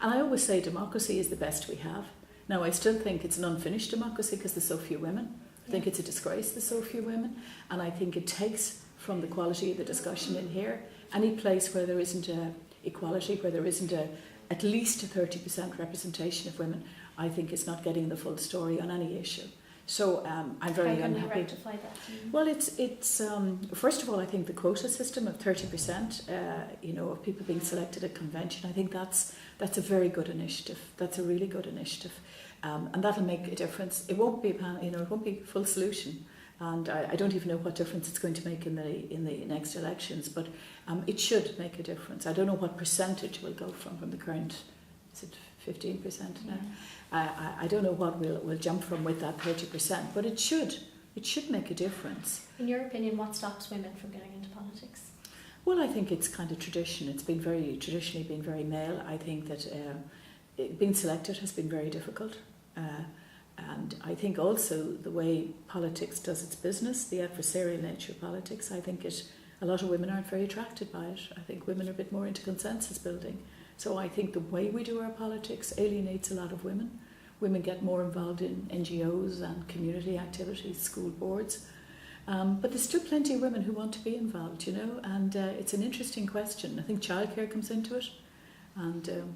And I always say democracy is the best we have. Now, I still think it's an unfinished democracy because there's so few women. I think it's a disgrace there's so few women. And I think it takes from the quality of the discussion in here. Any place where there isn't equality, where there isn't at least a 30% representation of women, I think it's not getting the full story on any issue. So I'm very unhappy. How can we rectify that? Well, it's first of all, I think the quota system of 30%, of people being selected at convention, I think that's a very good initiative. That's a really good initiative, and that'll make a difference. It won't be it won't be a full solution, and I don't even know what difference it's going to make in the next elections. But it should make a difference. I don't know what percentage will go from the current. Is it 15% now? I don't know what we'll jump from with that 30%, but it should make a difference. In your opinion, what stops women from getting into politics? Well, I think it's kind of tradition. It's been traditionally been very male. I think that being selected has been very difficult. And I think also the way politics does its business, the adversarial nature of politics, I think a lot of women aren't very attracted by it. I think women are a bit more into consensus building. So I think the way we do our politics alienates a lot of women. Women get more involved in NGOs and community activities, school boards. But there's still plenty of women who want to be involved, and it's an interesting question. I think childcare comes into it, and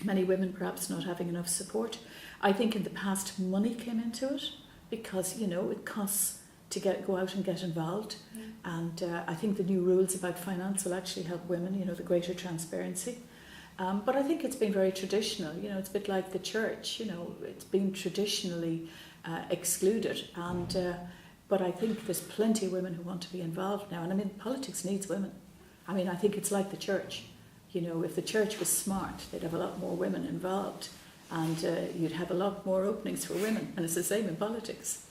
many women perhaps not having enough support. I think in the past money came into it because, it costs to go out and get involved. And I think the new rules about finance will actually help women, the greater transparency. But I think it's been very traditional. It's a bit like the church. It's been traditionally excluded. But I think there's plenty of women who want to be involved now. And politics needs women. I think it's like the church. If the church was smart, they'd have a lot more women involved, and you'd have a lot more openings for women. And it's the same in politics.